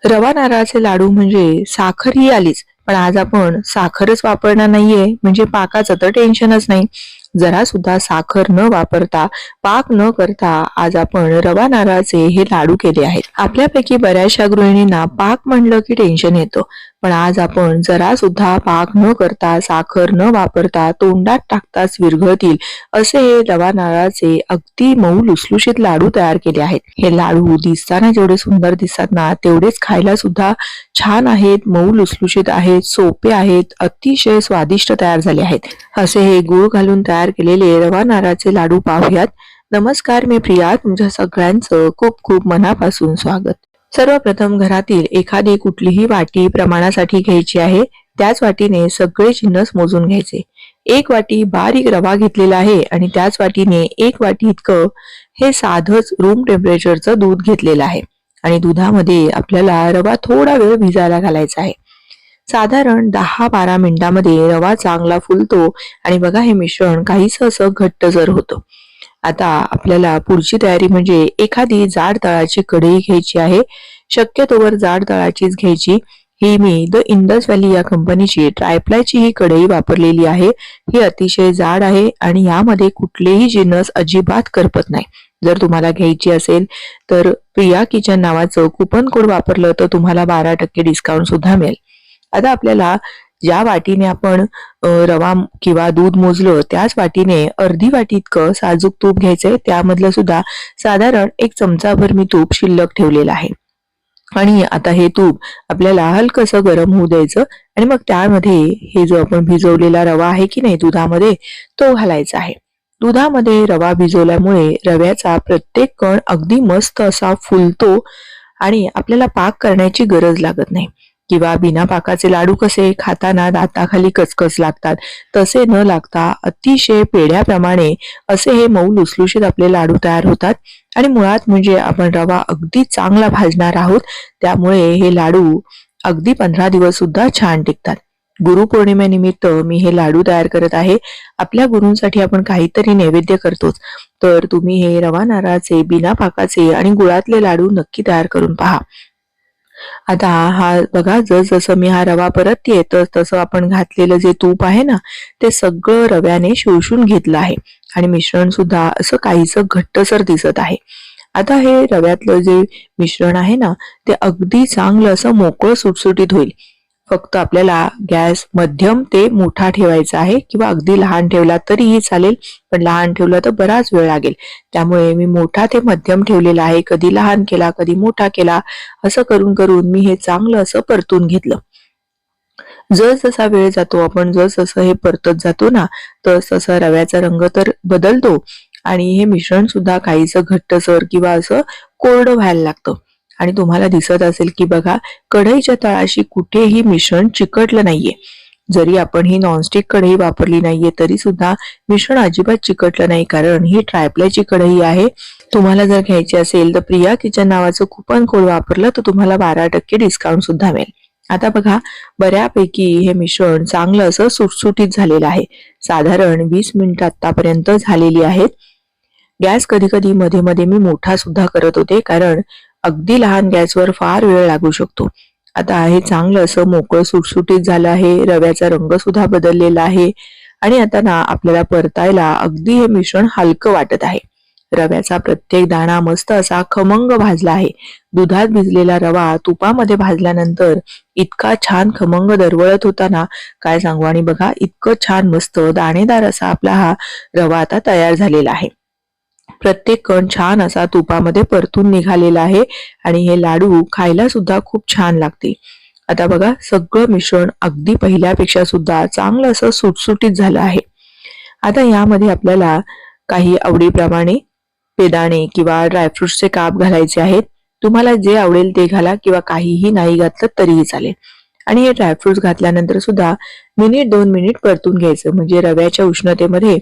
रवा नारळाचे लाडू म्हणजे साखर ही आलीच, पण आज आपण साखरच वापरणार नाहीये म्हणजे पाकाचं तर टेन्शनच नाही. जरा सुद्धा साखर न वापरता, पाक न करता आज आपण रवा नारळाचे हे लाडू केले आहेत. आपल्यापैकी बऱ्याचशा गृहिणींना पाक म्हणलं की टेन्शन येतं, पण आज आपण जरा सुद्धा पाक न करता, साखर न वापरता, तोंडात टाकताच विरघळतील असे हे रवा नारळाचे अगदी मऊ लुसलुशीत लाडू तयार केले आहेत. हे लाडू दिसताना जेवढे सुंदर दिसतात ना, तेवढेच खायला सुद्धा छान आहेत, मऊ लुसलुशीत आहेत, सोपे आहेत, अतिशय स्वादिष्ट तयार झाले आहेत. असे हे गूळ घालून तयार केलेले रवा नारळाचे लाडू पाहूयात. नमस्कार, मी प्रिया, तुमच्या सगळ्यांचं खूप खूप मनापासून स्वागत. सर्वप्रथम घरातील एखादी कुठलीही वाटी प्रमाणासाठी घ्यायची आहे. त्याच वाटीने सगळे जिन्नस मोजून घ्यायचे. 1 वाटी बारीक रवा घेतलेला आहे आणि त्याच वाटीने 1 वाटी इतकं हे साधंच रूम टेम्परेचरचं दूध घेतलेलं आहे. आणि दुधामध्ये आपल्याला रवा थोडा वेळ भिजायला घालायचा आहे. साधारण 10-12 मिनिटांमध्ये रवा चांगला फुलतो आणि बघा हे मिश्रण काहीसं असं घट्टसर होतं. आता आपल्याला पुढची तयारी म्हणजे एखादी जाड तळाची कढई घ्यायची आहे. शक्यतोवर जाड तळाचीच घ्यायची. ही मी द इंडस व्हॅली या कंपनीची ट्रायप्लायची ही कढई वापरलेली आहे. ही अतिशय जाड आहे आणि यामध्ये कुठलेही जिन्नस अजिबात करपत नाही. जर तुम्हाला घ्यायची असेल तर प्रिया किचन नावाचं कुपन कोड वापरलं तर तुम्हाला 12% डिस्काउंट सुद्धा मिळेल. आता आपल्याला ज्या वाटीने आपण रवा किंवा दूध मोजलं त्याच वाटीने अर्धी वाटी इतकं साजूक तूप घ्यायचंय. त्यामधलं सुद्धा साधारण 1 चमचाभर मी तूप शिल्लक ठेवलेलं आहे. आणि आता हे तूप आपल्याला हलकसं गरम होऊ द्यायचं आणि मग त्यामध्ये हे जो आपण भिजवलेला रवा आहे की नाही दुधामध्ये, तो घालायचा आहे. दुधामध्ये रवा भिजवल्यामुळे रव्याचा प्रत्येक कण अगदी मस्त असा फुलतो आणि आपल्याला पाक करण्याची गरज लागत नाही. किंवा बिना पाकाचे लाडू कसे खाताना दाताखाली कचकच लागतात, तसे न लागता अतिशय पेढ्याप्रमाणे असे हे मऊ लुसलुशीत आपले लाडू तयार होतात. आणि मुळात म्हणजे आपण रवा अगदी चांगला भाजणार आहोत, त्यामुळे हे लाडू अगदी 15 दिवस सुद्धा छान टिकतात. गुरुपौर्णिमेनिमित्त मी हे लाडू तयार करत आहे. आपल्या गुरूंसाठी आपण काहीतरी नैवेद्य करतोच, तर तुम्ही हे रवा नारळाचे, बिना पाकाचे आणि गुळातले लाडू नक्की तयार करून पहा. आता हा बघा, जसं मी हा रवा परतते तसं आपण घातलेलं जे तूप आहे ना, ते सगळं रव्याने शोषून घेतलं आहे आणि मिश्रण सुद्धा असं काहीसं घट्टसर दिसत आहे. आता हे रव्यातलं जे मिश्रण आहे ना, ते अगदी चांगलं असं मोकळं सुटसुटीत होईल. फक्त आपल्याला गॅस मध्यम ते मोठा ठेवायचा आहे किंवा अगदी लहान ठेवला तरीही चालेल, पण लहान ठेवला तर बराच वेळ लागेल. त्यामुळे मी मोठा ते मध्यम ठेवलेला आहे. कधी लहान केला, कधी मोठा केला, असं करून करून मी हे चांगलं असं परतून घेतलं. जसा वेळ जातो, आपण जसं हे परतत जातो ना, तसा रव्याचा रंग तर बदलतो आणि हे मिश्रण सुद्धा काहीसं घट्टसर किंवा असं कोरडं व्हायला लागतं. आणि तुम्हाला दिसत असेल की बघा, कढईच्या तळाशी कुठेही मिश्रण चिकटलं नाहीये. जरी आपण ही नॉनस्टिक कढई वापरली नाहीये तरी सुद्धा मिश्रण अजिबात चिकटलं नाही, कारण ही ट्रायप्लायची कढई आहे. तुम्हाला जर घ्यायची असेल तर प्रिया किचन नावाचं कुपन कोड वापरलं तर तुम्हाला 12% डिस्काउंट सुद्धा मिळेल. आता बघा, बऱ्यापैकी हे मिश्रण चांगलं असं सुटसुटीत झालेलं आहे. साधारण 20 मिनिटं आतापर्यंत झालेली आहेत. गॅस कधी कधी मध्ये मध्ये मी मोठा सुद्धा करत होते, कारण अगदी लहान गॅसवर फार वेळ लागू शकतो. आता हे चांगलं असं मोकळं सुटसुटीत झालं आहे. रव्याचा रंग सुद्धा बदललेला आहे आणि आता ना आपल्याला परतायला अगदी हे मिश्रण हलकं वाटत आहे. रव्याचा प्रत्येक दाणा मस्त असा खमंग भाजला आहे. दुधात भिजलेला रवा तुपामध्ये भाजल्यानंतर इतका छान खमंग दरवळत होता ना, काय सांगू. आणि बघा, इतकं छान मस्त दाणेदार असा आपला हा रवा आता तयार झालेला आहे. प्रत्येक कण छान असा तुपामध्ये परतून निघालेला आहे आणि हे लाडू खायला सुद्धा खूप छान लागते. आता बघा, सगळं मिश्रण अगदी पहिल्यापेक्षा सुद्धा चांगलं असं सुटसुटीत झालं आहे. आता यामध्ये आपल्याला काही आवडीप्रमाणे बेदाणे किंवा ड्रायफ्रुट्सचे काप घालायचे आहेत. तुम्हाला जे आवडेल ते घाला किंवा काहीही नाही घातलं तरीही चालेल. आणि हे ड्रायफ्रुट्स घातल्यानंतर सुद्धा 1-2 मिनिट परतून घ्यायचं, म्हणजे रव्याच्या उष्णतेमध्ये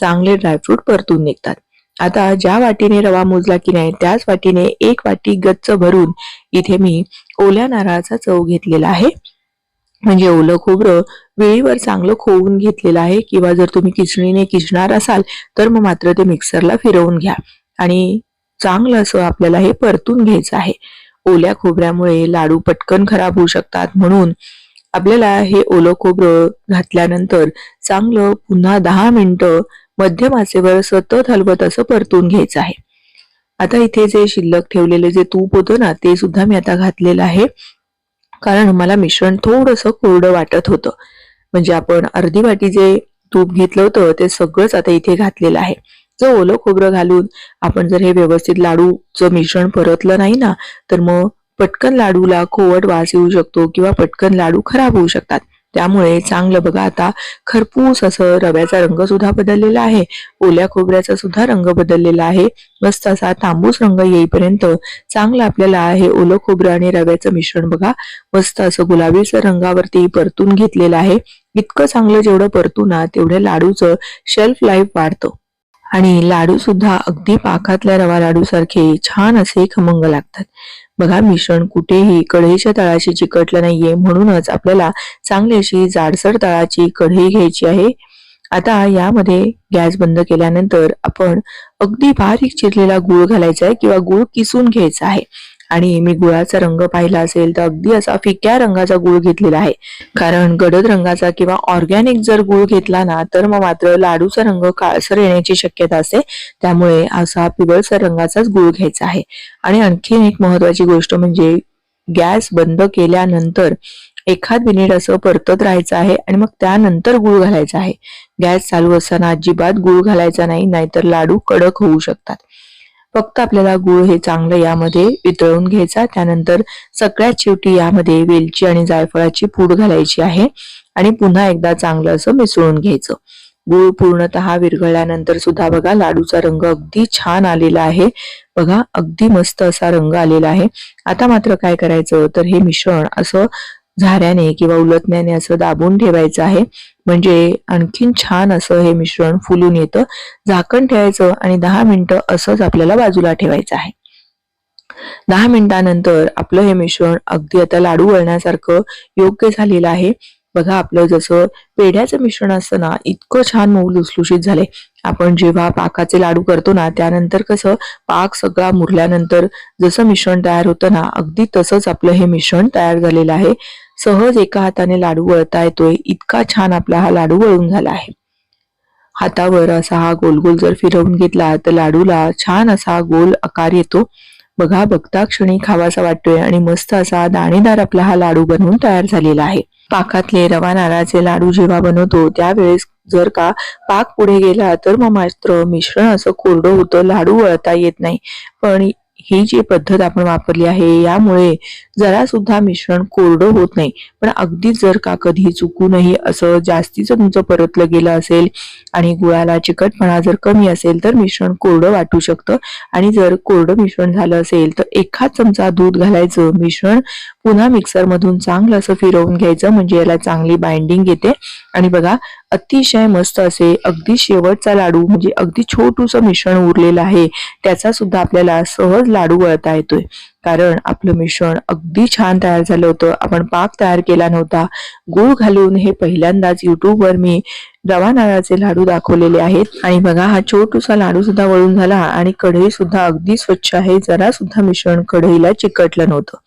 चांगले ड्रायफ्रूट परतून निघतात. आता ज्या वाटीने रवा मोजला की नाही, त्याच वाटीने 1 वाटी गच्च भरून इथे मी ओल्या नारळाचा चव घेतलेला आहे. म्हणजे ओलं खोबरं वेळीवर चांगलं खोवून घेतलेलं आहे. किंवा जर तुम्ही किसणीने किसणार असाल तर मग मात्र ते मिक्सरला फिरवून घ्या आणि चांगलं असं आपल्याला हे परतून घ्यायचं आहे. ओल्या खोबऱ्यामुळे लाडू पटकन खराब होऊ शकतात, म्हणून आपल्याला हे ओलं खोबरं घातल्यानंतर चांगलं पुन्हा 10 मिनिटं मध्यम आचेवर सतत हलवत असं परतून घ्यायचं आहे. आता इथे जे शिल्लक ठेवलेले जे तूप होतं ना, ते सुद्धा मी आता घातलेलं आहे, कारण मला मिश्रण थोडंसं कोरडं वाटत होतं. म्हणजे आपण अर्धी वाटी जे तूप घेतलं होतं ते सगळंच आता इथे घातलेलं आहे. जर ओलं खोबरं घालून आपण जर हे व्यवस्थित लाडूचं मिश्रण परतलं नाही ना, तर मग पटकन लाडूला कोवट वास येऊ शकतो किंवा पटकन लाडू खराब होऊ शकतात. त्यामुळे चांगलं बघा, आता खरपूस असं रव्याचा रंग सुद्धा बदललेला आहे, ओल्या खोबऱ्याचा सुद्धा रंग बदललेला आहे. मस्त असा तांबूस रंग येईपर्यंत चांगलं आपल्याला हे ओलं खोबरं आणि रव्याचं मिश्रण बघा मस्त असं गुलाबीसर रंगावरती परतून घेतलेलं आहे. इतकं चांगलं जेवढं परतू ना, तेवढ्या लाडूचं शेल्फ लाईफ वाढतं आणि लाडू सुद्धा अगदी पाकातल्या रवा लाडू सारखे छान असे खमंग लागतात. बघा, मिश्रण कुठेही कढईच्या तळाशी चिकटलं नाहीये, म्हणूनच आपल्याला चांगली अशी जाडसर तळाची कढई घ्यायची आहे. आता यामध्ये गॅस बंद केल्यानंतर आपण अगदी बारीक चिरलेला गूळ घालायचा आहे किंवा गूळ किसून घ्यायचा आहे. आणि मी गुळाचा रंग पाहिला असेल तर अगदी असा फिक्या रंगाचा गूळ घेतलेला आहे, कारण गडद रंगाचा किंवा ऑर्गॅनिक जर गूळ घेतला ना, तर मग मात्र लाडूचा रंग काळसर येण्याची शक्यता असते. त्यामुळे असा पिवळसर रंगाचाच गूळ घ्यायचा आहे. आणि आणखीन एक महत्वाची गोष्ट म्हणजे गॅस बंद केल्यानंतर एखाद मिनिट असं परतत राहायचं आहे आणि मग त्यानंतर गूळ घालायचा आहे. गॅस चालू असताना अजिबात गूळ घालायचा नाही, नाहीतर लाडू कडक होऊ शकतात. फक्त आपल्याला गूळ हे चांगलं यामध्ये वितळून घ्यायचा. त्यानंतर सगळ्यात शेवटी यामध्ये वेलची आणि जायफळाची पूड घालायची आहे आणि पुन्हा एकदा चांगलं असं मिसळून घ्यायचं. गूळ पूर्णतः विरघळल्यानंतर सुद्धा बघा लाडूचा रंग अगदी छान आलेला आहे. बघा, अगदी मस्त असा रंग आलेला आहे. आता मात्र काय करायचं, तर हे मिश्रण असं झाऱ्याने किंवा उलटण्याने असं दाबून ठेवायचं आहे, म्हणजे आणखीन छान असं हे मिश्रण फुलून येतं. झाकण ठेवायचं आणि 10 मिनिटं असंच आपल्याला बाजूला ठेवायचं आहे. 10 मिनिटानंतर आपलं हे मिश्रण अगदी आता लाडू वळण्यासारखं योग्य झालेलं आहे. बघा, आपलं जसं पेढ्याचं मिश्रण असतं ना, इतकं छान मऊ लुसलुशीत झालंय. आपण जेव्हा पाकाचे लाडू करतो ना, त्यानंतर कसं पाक सगळा मुरल्यानंतर जसं मिश्रण तयार होतं ना, अगदी तसंच आपलं हे मिश्रण तयार झालेलं आहे. सहज एका हाताने लाडू वळता येतोय, इतका छान आपला हा लाडू वळून झाला आहे. हातावर असा हा गोल गोल जर फिरवून घेतला तर लाडूला छान असा गोल आकार येतो. बघा, बघता क्षणी खावासा वाटतोय आणि मस्त असा दाणेदार आपला हा लाडू बनवून तयार झालेला आहे. पाकातले रवा नारळाचे लाडू जेव्हा बनवतो त्यावेळेस जर का पाक पुढे गेला तर मग मात्र मिश्रण असं कोरडं होतं, लाडू वळता येत नाही. पण ही जी पद्धत आपण वापरली आहे यामुळे जरा सुद्धा मिश्रण कोरडं होत नाही. पण अगदीच जर का कधी चुकूनही असं जास्तीचं तुमचं परतलं गेलं असेल आणि गुळाला चिकटपणा जर कमी असेल तर मिश्रण कोरडं वाटू शकतं. आणि जर कोरडं मिश्रण झालं असेल तर एखाद चमचा दूध घालायचं, मिश्रण पुन्हा मिक्सर मधून चांगलं असं फिरवून घ्यायचं, म्हणजे याला चांगली बाइंडिंग येते. आणि बघा, अतिशय मस्त असे अगदी शेवटचा लाडू म्हणजे अगदी छोटूसं मिश्रण उरलेलं आहे, त्याचा सुद्धा आपल्याला सहज लाडू वळता येतोय, कारण आपलं मिश्रण अगदी छान तयार झालं होतं. आपण पाक तयार केला नव्हता. गूळ घालून हे पहिल्यांदाच युट्यूबवर मी रवा नारळाचे लाडू दाखवलेले आहेत. आणि बघा, हा छोटूसा लाडू सुद्धा वळून झाला आणि कढई सुद्धा अगदी स्वच्छ आहे, जरा सुद्धा मिश्रण कढईला चिकटलं नव्हतं.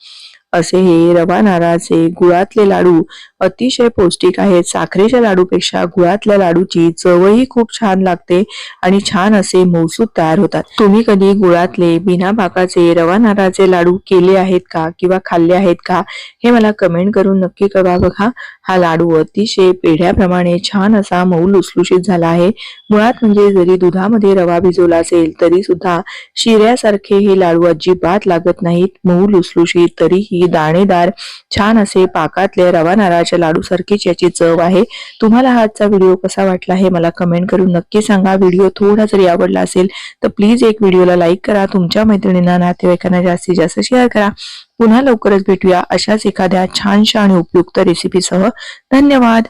असे हे रवा नारळाचे गुळातले लाडू अतिशय पौष्टिक आहेत. साखरेच्या लाडूपेक्षा गुळातल्या लाडूची चवही खूप छान लागते आणि छान असे मऊसूत तयार होतात. तुम्ही कधी गुळातले बिना पाकाचे रवा नारळाचे लाडू केले आहेत का किंवा खाल्ले आहेत का, हे मला कमेंट करून नक्की कळवा. बघा, हा लाडू अतिशय पेढ्याप्रमाणे छान असा मऊ लुसलुशीत झाला आहे. मुळात म्हणजे जरी दुधामध्ये रवा भिजवला असेल तरी सुद्धा शिऱ्यासारखे हे लाडू अजिबात लागत नाहीत. मऊ लुसलुशीत तरीही दाणेदार छान असे पाकातले रवा नारळाच्या लाडू सारखीच याची चव आहे. तुम्हाला हा आजचा व्हिडिओ कसा वाटला हे मला कमेंट करून नक्की सांगा. व्हिडिओ थोडा जरी आवडला असेल तर प्लीज एक व्हिडिओला लाईक करा, तुमच्या मैत्रिणींना नातेवाईकांना जास्तीत जास्त शेअर करा. पुन्हा लवकरच भेटूया अशाच एखाद्या छानशा आणि उपयुक्त रेसिपीसह. धन्यवाद.